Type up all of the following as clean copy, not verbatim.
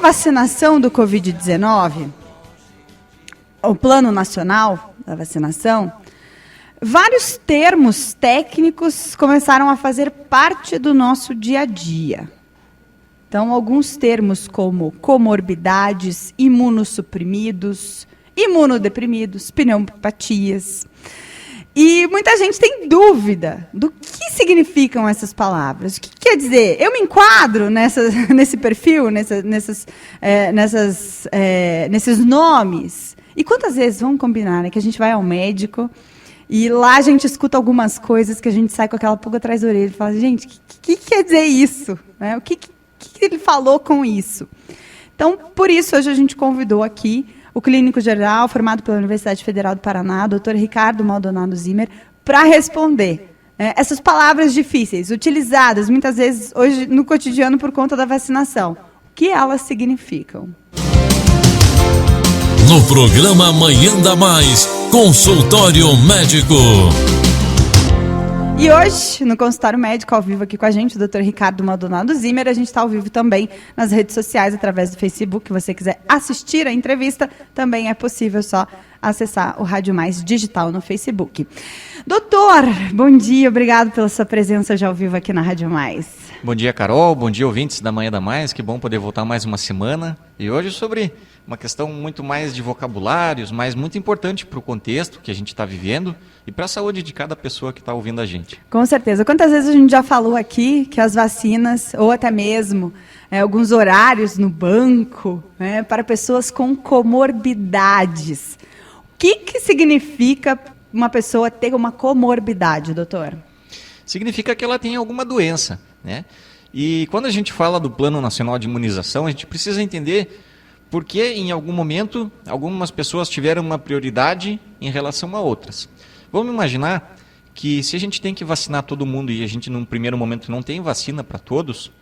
vacinação do Covid-19, o Plano Nacional da Vacinação, vários termos técnicos começaram a fazer parte do nosso dia a dia. Então, alguns termos como comorbidades, imunossuprimidos, imunodeprimidos, pneumopatias. E muita gente tem dúvida do que significam essas palavras. O que quer dizer? Eu me enquadro nesse perfil, nesses nomes? E quantas vezes, vamos combinar, né, que a gente vai ao médico e lá a gente escuta algumas coisas que a gente sai com aquela pulga atrás da orelha e fala, gente, o que quer dizer isso? Né? O que ele falou com isso? Então, por isso, hoje a gente convidou aqui o clínico geral, formado pela Universidade Federal do Paraná, Dr. Ricardo Maldonado Zimmer, para responder essas palavras difíceis, utilizadas muitas vezes hoje no cotidiano por conta da vacinação. O que elas significam? No programa Amanhã da Mais, Consultório Médico. E hoje, no consultório médico, ao vivo aqui com a gente, o Dr. Ricardo Maldonado Zimmer. A gente está ao vivo também nas redes sociais, através do Facebook. Se você quiser assistir a entrevista, também é possível só acessar o Rádio Mais Digital no Facebook. Doutor, bom dia, obrigado pela sua presença já ao vivo aqui na Rádio Mais. Bom dia, Carol, bom dia, ouvintes da Manhã da Mais, que bom poder voltar mais uma semana. E hoje sobre uma questão muito mais de vocabulários, mas muito importante para o contexto que a gente está vivendo e para a saúde de cada pessoa que está ouvindo a gente. Com certeza. Quantas vezes a gente já falou aqui que as vacinas, ou até mesmo alguns horários no banco, para pessoas com comorbidades. O que significa uma pessoa ter uma comorbidade, doutor? Significa que ela tem alguma doença, né? E quando a gente fala do Plano Nacional de Imunização, a gente precisa entender por que, em algum momento, algumas pessoas tiveram uma prioridade em relação a outras. Vamos imaginar que se a gente tem que vacinar todo mundo e a gente, num primeiro momento, não tem vacina para todos,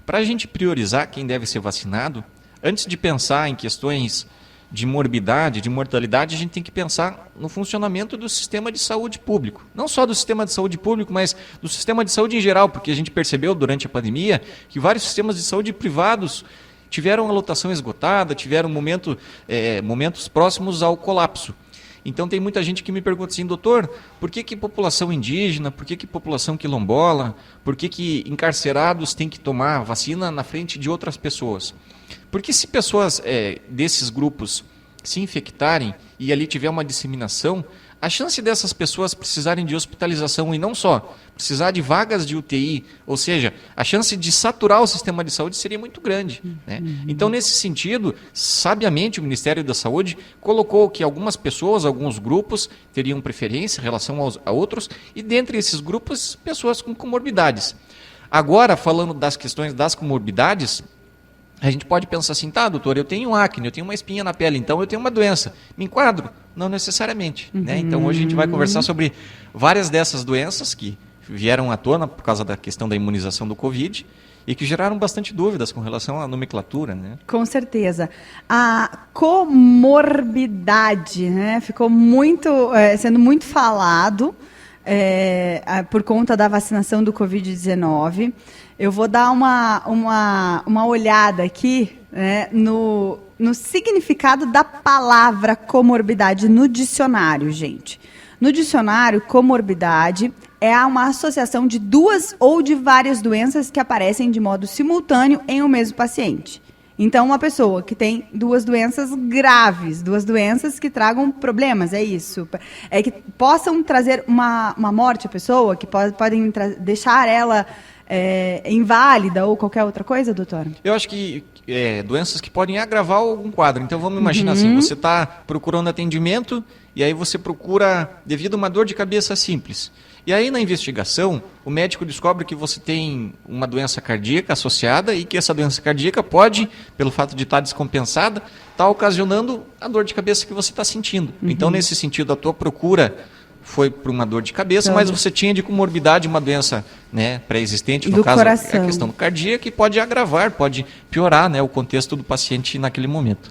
para a gente priorizar quem deve ser vacinado, antes de pensar em questões de morbidade, de mortalidade, a gente tem que pensar no funcionamento do sistema de saúde público. Não só do sistema de saúde público, mas do sistema de saúde em geral, porque a gente percebeu durante a pandemia que vários sistemas de saúde privados tiveram a lotação esgotada, tiveram momentos próximos ao colapso. Então tem muita gente que me pergunta assim, doutor, por que população indígena, por que população quilombola, por que encarcerados têm que tomar vacina na frente de outras pessoas? Porque se pessoas desses grupos se infectarem e ali tiver uma disseminação, a chance dessas pessoas precisarem de hospitalização e não só, precisar de vagas de UTI, ou seja, a chance de saturar o sistema de saúde seria muito grande, né? Então, nesse sentido, sabiamente o Ministério da Saúde colocou que algumas pessoas, alguns grupos teriam preferência em relação a outros e dentre esses grupos, pessoas com comorbidades. Agora, falando das questões das comorbidades, a gente pode pensar assim, tá, doutor, eu tenho acne, eu tenho uma espinha na pele, então eu tenho uma doença. Me enquadro? Não necessariamente. Né? Então hoje a gente vai conversar sobre várias dessas doenças que vieram à tona por causa da questão da imunização do Covid e que geraram bastante dúvidas com relação à nomenclatura. Né? Com certeza. A comorbidade, né, ficou sendo muito falado por conta da vacinação do Covid-19. Eu vou dar uma olhada aqui, né, no significado da palavra comorbidade no dicionário, gente. No dicionário, comorbidade é uma associação de duas ou de várias doenças que aparecem de modo simultâneo em um mesmo paciente. Então, uma pessoa que tem duas doenças graves, duas doenças que tragam problemas, é isso. É que possam trazer uma morte à pessoa, que podem deixar ela inválida ou qualquer outra coisa, doutor? Eu acho que doenças que podem agravar algum quadro. Então, vamos imaginar assim, você está procurando atendimento e aí você procura devido a uma dor de cabeça simples. E aí, na investigação, o médico descobre que você tem uma doença cardíaca associada e que essa doença cardíaca pode, pelo fato de estar descompensada, estar ocasionando a dor de cabeça que você está sentindo. Então, nesse sentido, a tua procura foi por uma dor de cabeça, mas você tinha de comorbidade uma doença, né, pré-existente, no caso coração. A questão cardíaca, que pode agravar, pode piorar, né, o contexto do paciente naquele momento.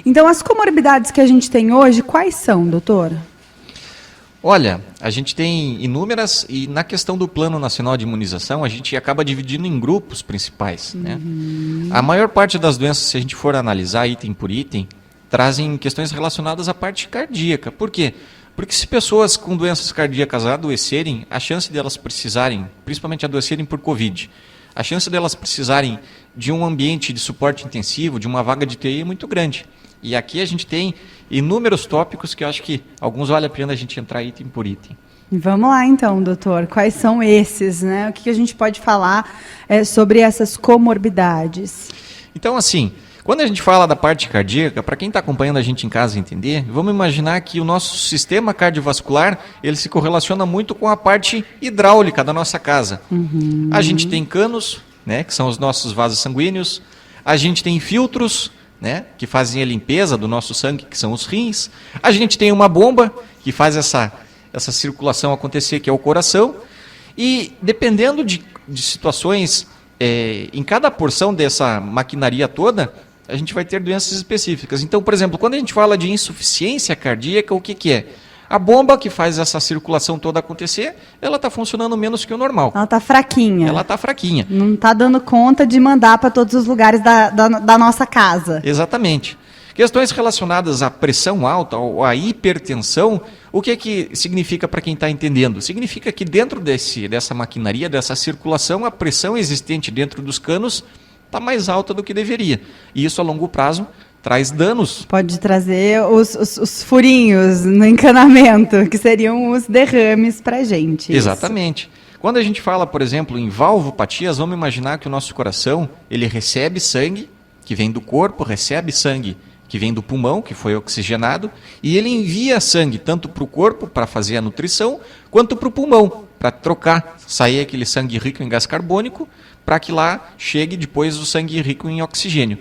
Então, as comorbidades que a gente tem hoje, quais são, doutor? Olha, a gente tem inúmeras, e na questão do Plano Nacional de Imunização, a gente acaba dividindo em grupos principais, né? A maior parte das doenças, se a gente for analisar item por item, trazem questões relacionadas à parte cardíaca. Por quê? Porque se pessoas com doenças cardíacas adoecerem, a chance delas precisarem, principalmente adoecerem por Covid, a chance delas precisarem de um ambiente de suporte intensivo, de uma vaga de TI é muito grande. E aqui a gente tem inúmeros tópicos que eu acho que alguns vale a pena a gente entrar item por item. Vamos lá então, doutor. Quais são esses, né? O que a gente pode falar sobre essas comorbidades? Então, assim, quando a gente fala da parte cardíaca, para quem está acompanhando a gente em casa entender, vamos imaginar que o nosso sistema cardiovascular, ele se correlaciona muito com a parte hidráulica da nossa casa. A gente tem canos, né, que são os nossos vasos sanguíneos, a gente tem filtros, né, que fazem a limpeza do nosso sangue, que são os rins, a gente tem uma bomba que faz essa circulação acontecer, que é o coração, e dependendo de situações, em cada porção dessa maquinaria toda, a gente vai ter doenças específicas. Então, por exemplo, quando a gente fala de insuficiência cardíaca, o que é? A bomba que faz essa circulação toda acontecer, ela está funcionando menos que o normal. Ela está fraquinha. Ela está fraquinha. Não está dando conta de mandar para todos os lugares da nossa casa. Exatamente. Questões relacionadas à pressão alta ou à hipertensão, o que significa para quem está entendendo? Significa que dentro dessa maquinaria, dessa circulação, a pressão existente dentro dos canos está mais alta do que deveria. E isso a longo prazo traz danos. Pode trazer os furinhos no encanamento, que seriam os derrames para a gente. Exatamente. Quando a gente fala, por exemplo, em valvopatias, vamos imaginar que o nosso coração, ele recebe sangue que vem do corpo, recebe sangue que vem do pulmão, que foi oxigenado, e ele envia sangue tanto para o corpo, para fazer a nutrição, quanto para o pulmão, para trocar, sair aquele sangue rico em gás carbônico, para que lá chegue depois o sangue rico em oxigênio.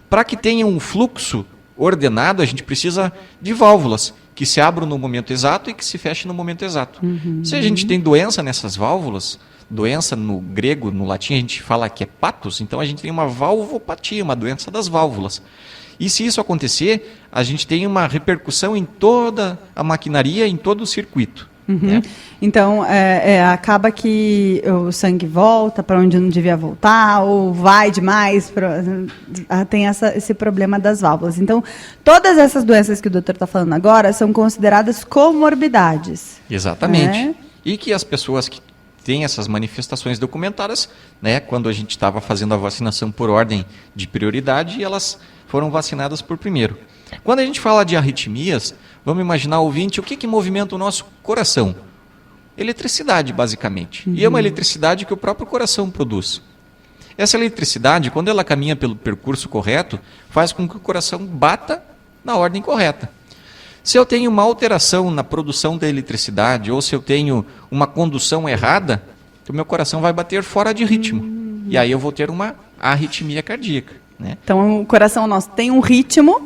Para que tenha um fluxo ordenado, a gente precisa de válvulas, que se abram no momento exato e que se fechem no momento exato. Se a gente tem doença nessas válvulas, doença no grego, no latim, a gente fala que é patos, então a gente tem uma valvopatia, uma doença das válvulas. E se isso acontecer, a gente tem uma repercussão em toda a maquinaria, em todo o circuito. Né? Então, acaba que o sangue volta para onde não devia voltar, ou vai demais, tem esse problema das válvulas. Então, todas essas doenças que o doutor está falando agora são consideradas comorbidades. Exatamente. Né? E que as pessoas que têm essas manifestações documentadas, né, quando a gente estava fazendo a vacinação por ordem de prioridade, elas foram vacinadas por primeiro. Quando a gente fala de arritmias, vamos imaginar, ouvinte, o que movimenta o nosso coração? Eletricidade, basicamente. E é uma eletricidade que o próprio coração produz. Essa eletricidade, quando ela caminha pelo percurso correto, faz com que o coração bata na ordem correta. Se eu tenho uma alteração na produção da eletricidade, ou se eu tenho uma condução errada, o meu coração vai bater fora de ritmo. E aí eu vou ter uma arritmia cardíaca. Né? Então, o coração nosso tem um ritmo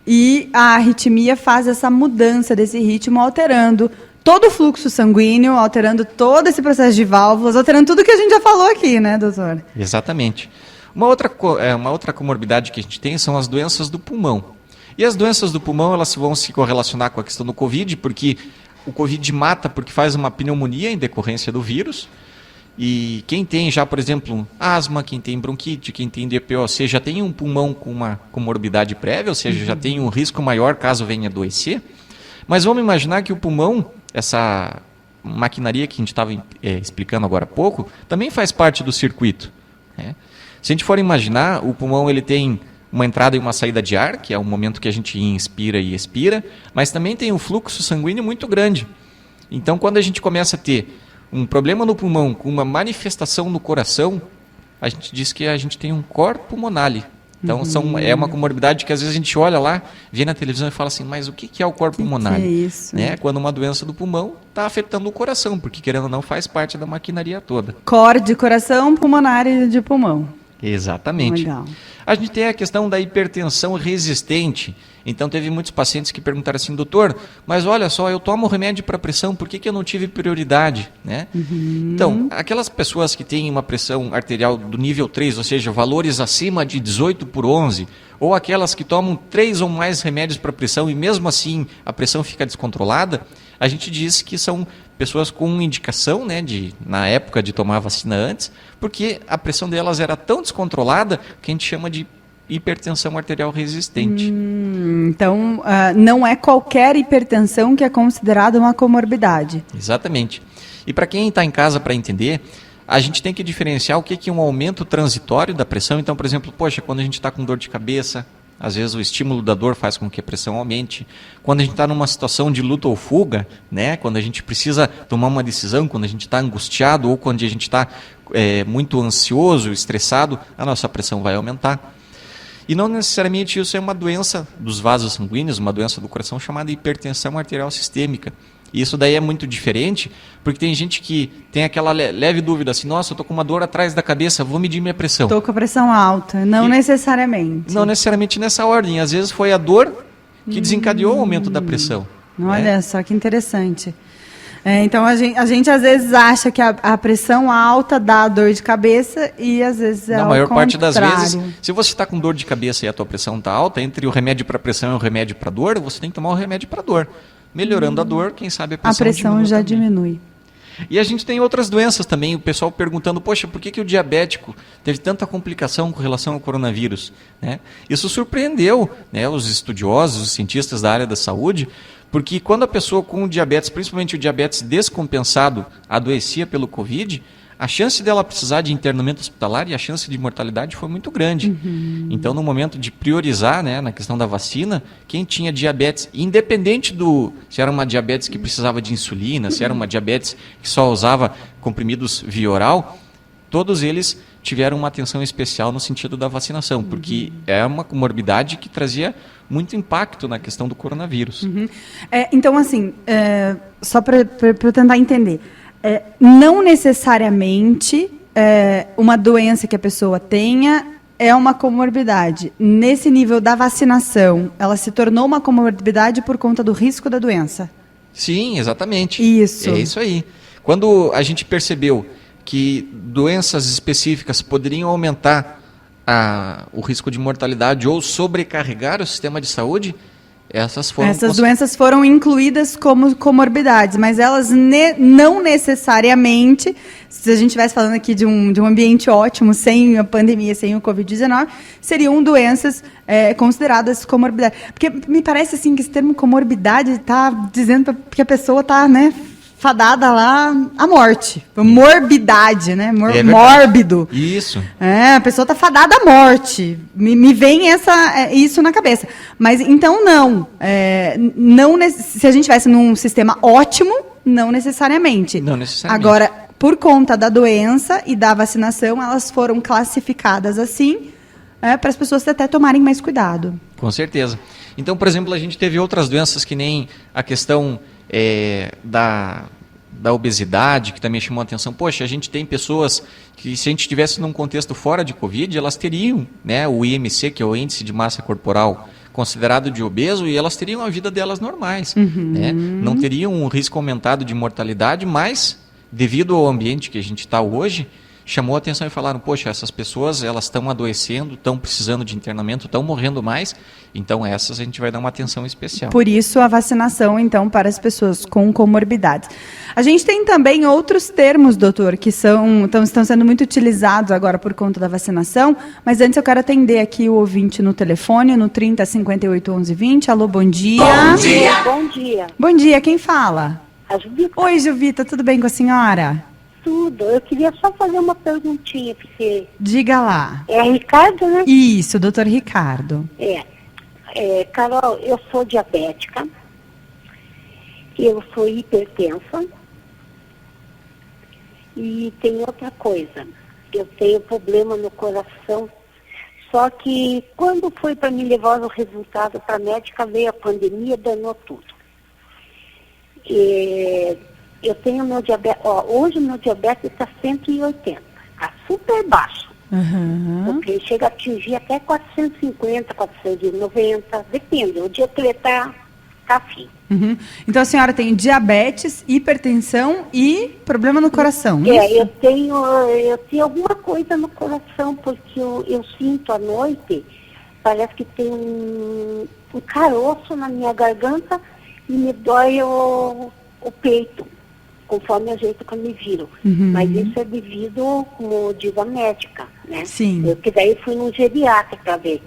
e a arritmia faz essa mudança desse ritmo, alterando todo o fluxo sanguíneo, alterando todo esse processo de válvulas, alterando tudo que a gente já falou aqui, né, doutor? Exatamente. Uma outra comorbidade que a gente tem são as doenças do pulmão. E as doenças do pulmão, elas vão se correlacionar com a questão do Covid, porque o Covid mata porque faz uma pneumonia em decorrência do vírus. E quem tem já, por exemplo, asma, quem tem bronquite, quem tem DPOC, já tem um pulmão com uma comorbidade prévia, ou seja, já tem um risco maior caso venha adoecer. Mas vamos imaginar que o pulmão, essa maquinaria que a gente estava explicando agora há pouco, também faz parte do circuito. Né? Se a gente for imaginar, o pulmão ele tem uma entrada e uma saída de ar, que é o momento que a gente inspira e expira, mas também tem um fluxo sanguíneo muito grande. Então, quando a gente começa a ter um problema no pulmão com uma manifestação no coração, a gente diz que a gente tem um cor pulmonale. Então, é uma comorbidade que às vezes a gente olha lá, vê na televisão e fala assim, mas o que é o cor pulmonale? Que é isso? Né? Quando uma doença do pulmão está afetando o coração, porque querendo ou não faz parte da maquinaria toda. Cor de coração, pulmonar e de pulmão. Exatamente. Legal. A gente tem a questão da hipertensão resistente. Então, teve muitos pacientes que perguntaram assim, doutor, mas olha só, eu tomo remédio para pressão, por que eu não tive prioridade? Né? Então, aquelas pessoas que têm uma pressão arterial do nível 3, ou seja, valores acima de 18/11, ou aquelas que tomam 3 ou mais remédios para pressão e mesmo assim a pressão fica descontrolada, a gente diz que são pessoas com indicação, né, na época de tomar a vacina antes, porque a pressão delas era tão descontrolada que a gente chama de hipertensão arterial resistente. Então, não é qualquer hipertensão que é considerada uma comorbidade. Exatamente. E para quem está em casa para entender, a gente tem que diferenciar o que é um aumento transitório da pressão. Então, por exemplo, quando a gente está com dor de cabeça, às vezes o estímulo da dor faz com que a pressão aumente. Quando a gente está numa situação de luta ou fuga, né, quando a gente precisa tomar uma decisão, quando a gente está angustiado ou quando a gente está muito ansioso, estressado, a nossa pressão vai aumentar. E não necessariamente isso é uma doença dos vasos sanguíneos, uma doença do coração chamada hipertensão arterial sistêmica. E isso daí é muito diferente, porque tem gente que tem aquela leve dúvida assim, nossa, eu estou com uma dor atrás da cabeça, vou medir minha pressão. Estou com a pressão alta, não necessariamente. Não necessariamente nessa ordem, às vezes foi a dor que desencadeou o aumento da pressão. Olha só que interessante. Então a gente às vezes acha que a pressão alta dá dor de cabeça e às vezes é Na ao maior parte das contrário. vezes, se você está com dor de cabeça e a tua pressão está alta, entre o remédio para pressão e o remédio para dor, você tem que tomar o remédio para dor. Melhorando a dor, quem sabe a pressão já também. diminui. E a gente tem outras doenças também, o pessoal perguntando, poxa, por que o diabético teve tanta complicação com relação ao coronavírus? Né? Isso surpreendeu, né, os estudiosos, os cientistas da área da saúde, porque quando a pessoa com diabetes, principalmente o diabetes descompensado, adoecia pelo Covid, a chance dela precisar de internamento hospitalar e a chance de mortalidade foi muito grande. Então, no momento de priorizar, né, na questão da vacina, quem tinha diabetes, independente se era uma diabetes que precisava de insulina, se era uma diabetes que só usava comprimidos via oral, todos eles tiveram uma atenção especial no sentido da vacinação, porque é uma comorbidade que trazia muito impacto na questão do coronavírus. Então, assim, só para eu tentar entender, não necessariamente uma doença que a pessoa tenha é uma comorbidade. Nesse nível da vacinação, ela se tornou uma comorbidade por conta do risco da doença? Sim, exatamente. Isso. É isso aí. Quando a gente percebeu que doenças específicas poderiam aumentar o risco de mortalidade ou sobrecarregar o sistema de saúde, essas doenças foram incluídas como comorbidades, mas elas não necessariamente, se a gente estivesse falando aqui de um ambiente ótimo, sem a pandemia, sem o Covid-19, seriam doenças consideradas comorbidades. Porque me parece assim que esse termo comorbidade está dizendo que a pessoa está, né, fadada lá à morte. Morbidade, né? Mórbido. Isso. A pessoa está fadada à morte. Me vem isso na cabeça. Mas então não. Se a gente estivesse num sistema ótimo, não necessariamente. Não necessariamente. Agora, por conta da doença e da vacinação, elas foram classificadas assim, para as pessoas até tomarem mais cuidado. Com certeza. Então, por exemplo, a gente teve outras doenças que nem a questão da obesidade, que também chamou a atenção. Poxa, a gente tem pessoas que, se a gente estivesse num contexto fora de Covid, elas teriam, né, o IMC, que é o índice de massa corporal considerado de obeso, e elas teriam a vida delas normais. Né? Não teriam um risco aumentado de mortalidade, mas, devido ao ambiente que a gente está hoje, chamou a atenção e falaram, poxa, essas pessoas elas estão adoecendo, estão precisando de internamento, estão morrendo mais, então essas a gente vai dar uma atenção especial. Por isso a vacinação, então, para as pessoas com comorbidades. A gente tem também outros termos, doutor, que estão sendo muito utilizados agora por conta da vacinação, mas antes eu quero atender aqui o ouvinte no telefone, no 30 58 11 20. Alô, bom dia. Bom dia. Bom dia. Bom dia, quem fala? A Juvita. Oi, Juvita, tudo bem com a senhora? Tudo. Eu queria só fazer uma perguntinha para você. Diga lá. É Ricardo, né? Isso, doutor Ricardo. Carol, eu sou diabética, eu sou hipertensa e tem outra coisa. Eu tenho problema no coração, só que quando foi para me levar o resultado para a médica, veio a pandemia, danou tudo. Eu tenho meu diabetes, hoje o meu diabetes está 180, está super baixo. Porque chega a atingir até 450, 490, depende, o dia que ele está afim. Então a senhora tem diabetes, hipertensão e problema no coração, eu tenho alguma coisa no coração, porque eu sinto à noite, parece que tem um caroço na minha garganta e me dói o peito, conforme o jeito que me viram. Mas isso é devido, como diz a médica, né? Sim. Que daí fui num geriatra para ver.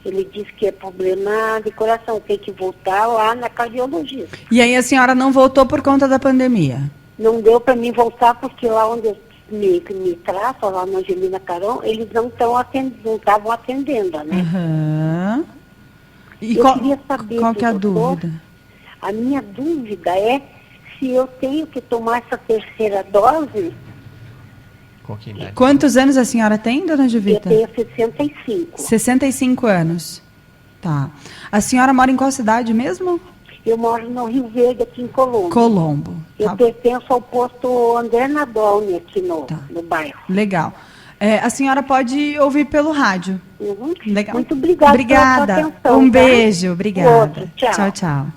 Ele disse que é problema de coração, tem que voltar lá na cardiologista. E aí a senhora não voltou por conta da pandemia? Não deu para mim voltar, porque lá onde eu me trato, lá na Angelina Carão, eles não estavam atendendo, né? Aham. E Eu queria saber, qual que é a doutor, dúvida? A minha dúvida é se eu tenho que tomar essa terceira dose. Qual que é a idade? Quantos anos a senhora tem, dona Eu Juvita? tenho 65. 65 anos. Tá. A senhora mora em qual cidade mesmo? Eu moro no Rio Verde, aqui em Colombo. Colombo. Eu Tá. pertenço ao posto André Nadolny, aqui no bairro. Legal. A senhora pode ouvir pelo rádio. Uhum. Legal. Muito obrigada Obrigada. pela sua atenção. Um tá? beijo. Obrigada. Outro. Tchau. Tchau, tchau.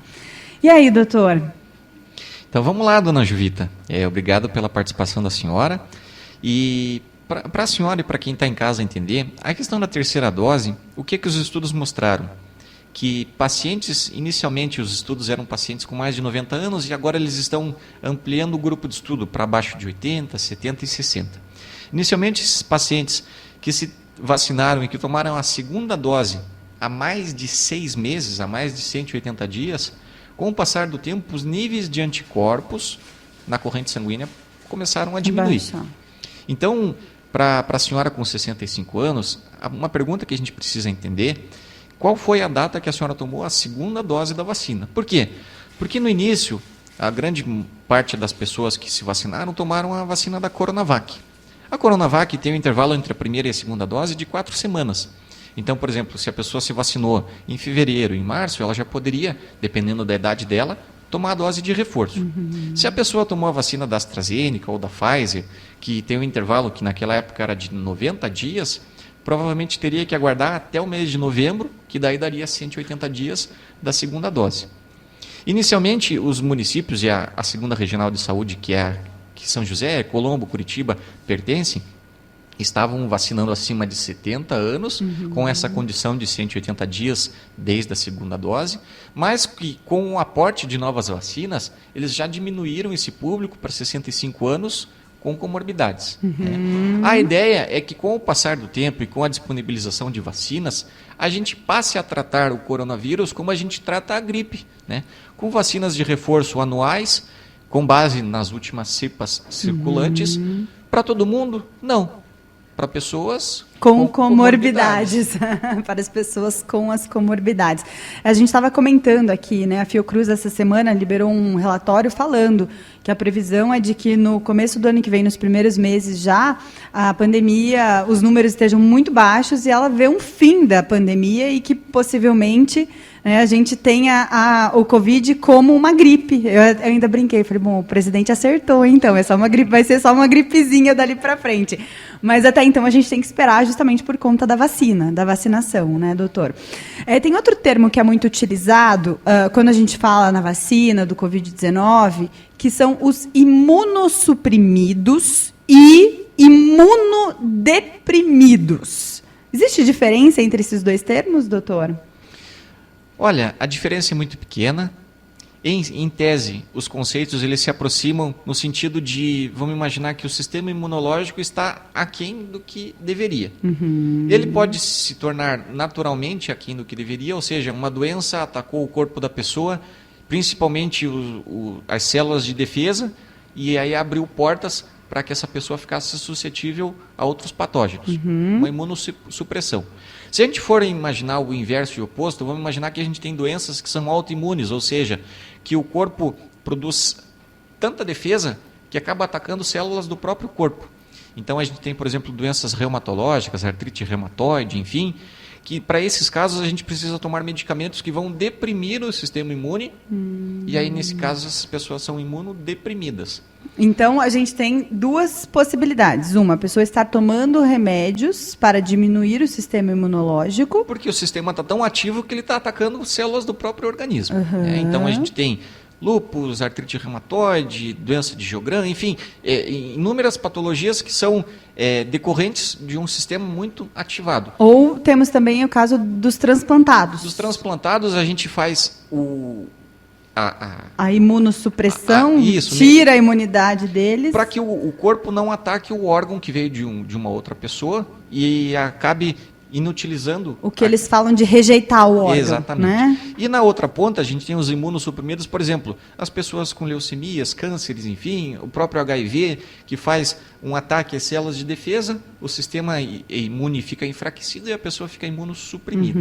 E aí, doutor? Então vamos lá, dona Juvita. Obrigado pela participação da senhora. E para a senhora e para quem está em casa entender, a questão da terceira dose, o que os estudos mostraram? Que pacientes, inicialmente os estudos eram pacientes com mais de 90 anos e agora eles estão ampliando o grupo de estudo para abaixo de 80, 70 e 60. Inicialmente esses pacientes que se vacinaram e que tomaram a segunda dose há mais de 6 meses, há mais de 180 dias, com o passar do tempo os níveis de anticorpos na corrente sanguínea começaram a diminuir. Baixa. Então, para a senhora com 65 anos, uma pergunta que a gente precisa entender: qual foi a data que a senhora tomou a segunda dose da vacina? Por quê? Porque no início, a grande parte das pessoas que se vacinaram tomaram a vacina da Coronavac. A Coronavac tem um intervalo entre a primeira e a segunda dose de 4 semanas. Então, por exemplo, se a pessoa se vacinou em fevereiro, em março, ela já poderia, dependendo da idade dela, tomar a dose de reforço. Se a pessoa tomou a vacina da AstraZeneca ou da Pfizer, que tem um intervalo que naquela época era de 90 dias, provavelmente teria que aguardar até o mês de novembro, que daí daria 180 dias da segunda dose. Inicialmente, os municípios e a segunda regional de saúde, que São José, Colombo, Curitiba pertencem, estavam vacinando acima de 70 anos, com essa condição de 180 dias desde a segunda dose, mas que com o aporte de novas vacinas, eles já diminuíram esse público para 65 anos com comorbidades. Né? A ideia é que com o passar do tempo e com a disponibilização de vacinas, a gente passe a tratar o coronavírus como a gente trata a gripe, né? Com vacinas de reforço anuais, com base nas últimas cepas circulantes. Para todo mundo? Não. Para pessoas com comorbidades. Para as pessoas com as comorbidades. A gente estava comentando aqui, né? A Fiocruz essa semana liberou um relatório falando que a previsão é de que no começo do ano que vem, nos primeiros meses já, a pandemia, os números estejam muito baixos e ela vê um fim da pandemia e que possivelmente, né, a gente tenha o Covid como uma gripe. Eu ainda brinquei, falei, bom, o presidente acertou, então, é só uma gripe, vai ser só uma gripezinha dali para frente. Mas até então a gente tem que esperar justamente por conta da vacina, da vacinação, né, doutor? Tem outro termo que é muito utilizado quando a gente fala na vacina do Covid-19, que são os imunossuprimidos e imunodeprimidos. Existe diferença entre esses dois termos, doutor? Olha, a diferença é muito pequena. Em tese, os conceitos eles se aproximam no sentido de, vamos imaginar que o sistema imunológico está aquém do que deveria. Ele pode se tornar naturalmente aquém do que deveria, ou seja, uma doença atacou o corpo da pessoa, principalmente as células de defesa, e aí abriu portas para que essa pessoa ficasse suscetível a outros patógenos, uma imunossupressão. Se a gente for imaginar o inverso e o oposto, vamos imaginar que a gente tem doenças que são autoimunes, ou seja, que o corpo produz tanta defesa que acaba atacando células do próprio corpo. Então a gente tem, por exemplo, doenças reumatológicas, artrite reumatoide, enfim, que para esses casos a gente precisa tomar medicamentos que vão deprimir o sistema imune, e aí nesse caso essas pessoas são imunodeprimidas. Então a gente tem duas possibilidades. Uma, a pessoa estar tomando remédios para diminuir o sistema imunológico. Porque o sistema está tão ativo que ele está atacando células do próprio organismo. Né? Então a gente tem lúpus, artrite reumatoide, doença de Sjögren, enfim, inúmeras patologias que são decorrentes de um sistema muito ativado. Ou temos também o caso dos transplantados. Dos transplantados a gente faz a imunossupressão isso, tira a imunidade deles. Para que o corpo não ataque o órgão que veio de uma outra pessoa e acabe inutilizando... O que eles falam de rejeitar o órgão. Exatamente. Né? E na outra ponta, a gente tem os imunossuprimidos, por exemplo, as pessoas com leucemias, cânceres, enfim, o próprio HIV, que faz um ataque às células de defesa, o sistema imune fica enfraquecido e a pessoa fica imunossuprimida.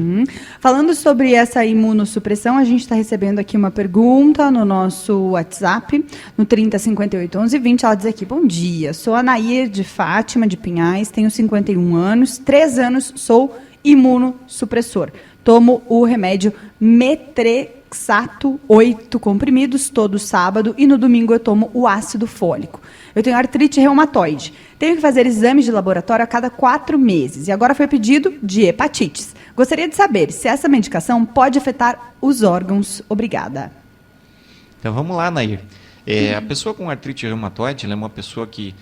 Falando sobre essa imunossupressão, a gente está recebendo aqui uma pergunta no nosso WhatsApp, no 30581120. Ela diz aqui: bom dia, sou a Nair de Fátima, de Pinhais, tenho 51 anos, 3 anos sou imunossupressor. Tomo o remédio Metrexato 8 comprimidos todo sábado e no domingo eu tomo o ácido fólico. Eu tenho artrite reumatoide. Tenho que fazer exames de laboratório a cada 4 meses. E agora foi pedido de hepatites. Gostaria de saber se essa medicação pode afetar os órgãos. Obrigada. Então vamos lá, Nair. A pessoa com artrite reumatoide, ela é uma pessoa que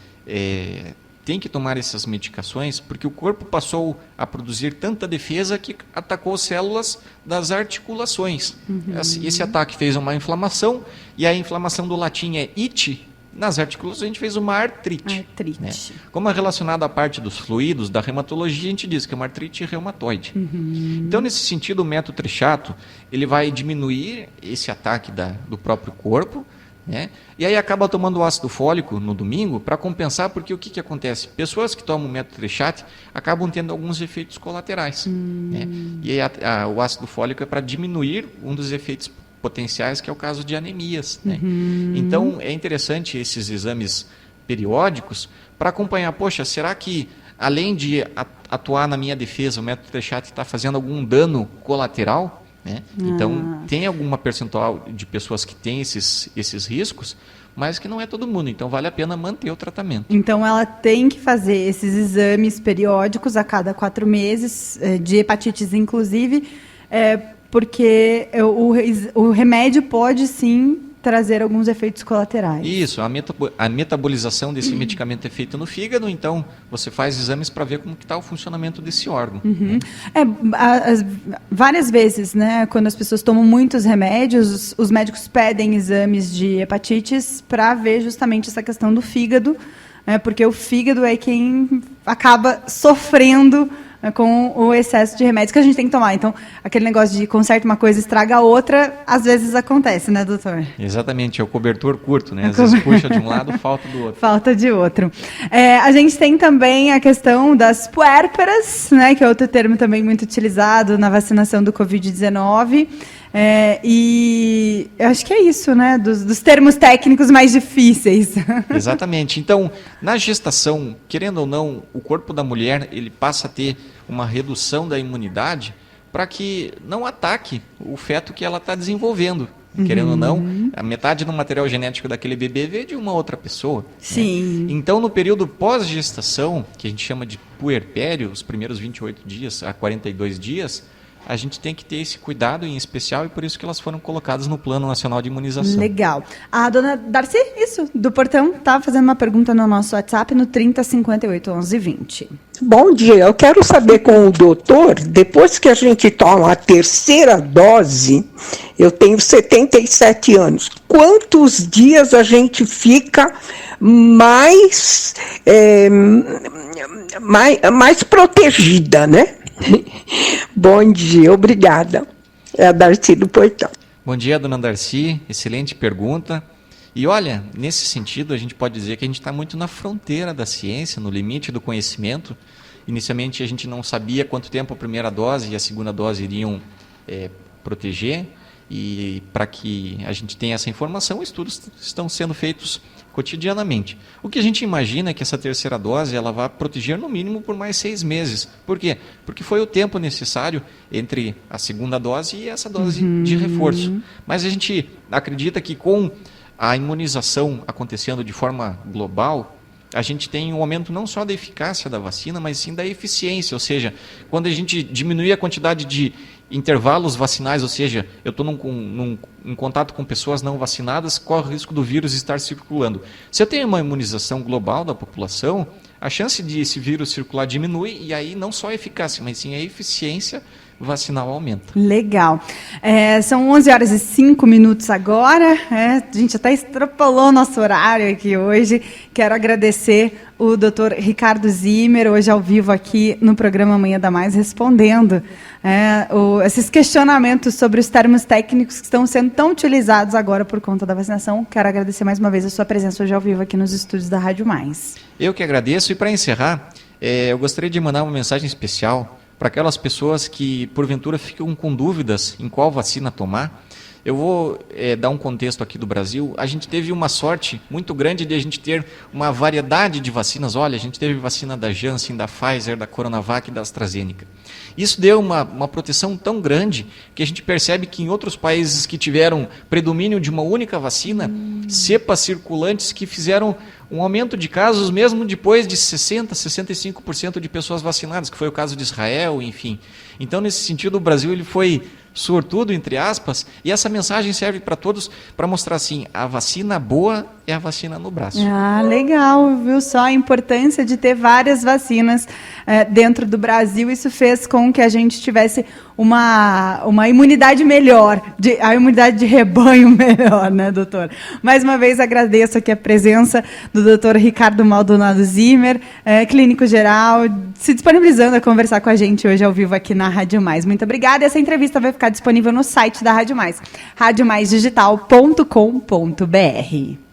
tem que tomar essas medicações porque o corpo passou a produzir tanta defesa que atacou células das articulações. Esse ataque fez uma inflamação e a inflamação do latim é ite. Nas articulações a gente fez uma artrite. Né? Como é relacionado à parte dos fluidos, da reumatologia, a gente diz que é uma artrite reumatoide. Então, nesse sentido, o methotrexato ele vai diminuir esse ataque do próprio corpo, né? E aí acaba tomando ácido fólico no domingo para compensar, porque o que acontece? Pessoas que tomam methotrexato acabam tendo alguns efeitos colaterais. Né? E aí o ácido fólico é para diminuir um dos efeitos potenciais, que é o caso de anemias. Né? Então, é interessante esses exames periódicos para acompanhar, poxa, será que, além de atuar na minha defesa, o methotrexato está fazendo algum dano colateral? Né? Então, tem alguma percentual de pessoas que têm esses riscos, mas que não é todo mundo, então vale a pena manter o tratamento. Então, ela tem que fazer esses exames periódicos a cada 4 meses, de hepatites inclusive, porque o remédio pode sim trazer alguns efeitos colaterais. Isso, a metabolização desse medicamento é feita no fígado, então você faz exames para ver como está o funcionamento desse órgão. Né? Várias vezes, né, quando as pessoas tomam muitos remédios, os médicos pedem exames de hepatites para ver justamente essa questão do fígado, porque o fígado é quem acaba sofrendo com o excesso de remédios que a gente tem que tomar. Então, aquele negócio de conserta uma coisa, estraga a outra, às vezes acontece, né, doutor? Exatamente, é o cobertor curto, né? Às vezes puxa de um lado, falta do outro. Falta de outro. A gente tem também a questão das puérperas, né, que é outro termo também muito utilizado na vacinação do Covid-19. E eu acho que é isso, né? Dos termos técnicos mais difíceis. Exatamente. Então, na gestação, querendo ou não, o corpo da mulher ele passa a ter uma redução da imunidade para que não ataque o feto que ela está desenvolvendo. Querendo ou não, a metade do material genético daquele bebê veio de uma outra pessoa. Sim. Né? Então, no período pós-gestação, que a gente chama de puerpério, os primeiros 28 dias a 42 dias, a gente tem que ter esse cuidado em especial e por isso que elas foram colocadas no Plano Nacional de Imunização. Legal. A dona Darcy, do Portão, estava fazendo uma pergunta no nosso WhatsApp no 30581120. Bom dia, eu quero saber com o doutor, depois que a gente toma a terceira dose, eu tenho 77 anos, quantos dias a gente fica mais protegida, né? Bom dia, obrigada. É a Darcy do Portão. Bom dia, dona Darcy, excelente pergunta. E olha, nesse sentido, a gente pode dizer que a gente está muito na fronteira da ciência, no limite do conhecimento. Inicialmente, a gente não sabia quanto tempo a primeira dose e a segunda dose iriam proteger. E para que a gente tenha essa informação, estudos estão sendo feitos cotidianamente. O que a gente imagina é que essa terceira dose ela vai proteger no mínimo por mais 6 meses. Por quê? Porque foi o tempo necessário entre a segunda dose e essa dose de reforço. Mas a gente acredita que com a imunização acontecendo de forma global, a gente tem um aumento não só da eficácia da vacina, mas sim da eficiência. Ou seja, quando a gente diminui a quantidade de intervalos vacinais, ou seja, eu estou em contato com pessoas não vacinadas, corre o risco do vírus estar circulando. Se eu tenho uma imunização global da população, a chance de esse vírus circular diminui, e aí não só a eficácia, mas sim a eficiência vacinal aumenta. Legal. São 11h05 agora. A gente até extrapolou nosso horário aqui hoje. Quero agradecer o Dr. Ricardo Zimmer, hoje ao vivo aqui no programa Amanhã da Mais, respondendo esses questionamentos sobre os termos técnicos que estão sendo tão utilizados agora por conta da vacinação. Quero agradecer mais uma vez a sua presença hoje ao vivo aqui nos estúdios da Rádio Mais. Eu que agradeço, e para encerrar, eu gostaria de mandar uma mensagem especial para aquelas pessoas que, porventura, ficam com dúvidas em qual vacina tomar. Eu vou dar um contexto aqui do Brasil. A gente teve uma sorte muito grande de a gente ter uma variedade de vacinas. Olha, a gente teve vacina da Janssen, da Pfizer, da Coronavac e da AstraZeneca. Isso deu uma proteção tão grande que a gente percebe que em outros países que tiveram predomínio de uma única vacina, cepas circulantes que fizeram um aumento de casos mesmo depois de 60%, 65% de pessoas vacinadas, que foi o caso de Israel, enfim. Então, nesse sentido, o Brasil ele foi sortudo, entre aspas, e essa mensagem serve para todos para mostrar assim, a vacina boa é a vacina no braço. Legal, viu só a importância de ter várias vacinas dentro do Brasil. Isso fez com que a gente tivesse uma imunidade melhor, a imunidade de rebanho melhor, né, doutor? Mais uma vez agradeço aqui a presença do doutor Ricardo Maldonado Zimmer, clínico geral, se disponibilizando a conversar com a gente hoje ao vivo aqui na Rádio Mais. Muito obrigada. Essa entrevista vai ficar disponível no site da Rádio Mais, radiomaisdigital.com.br.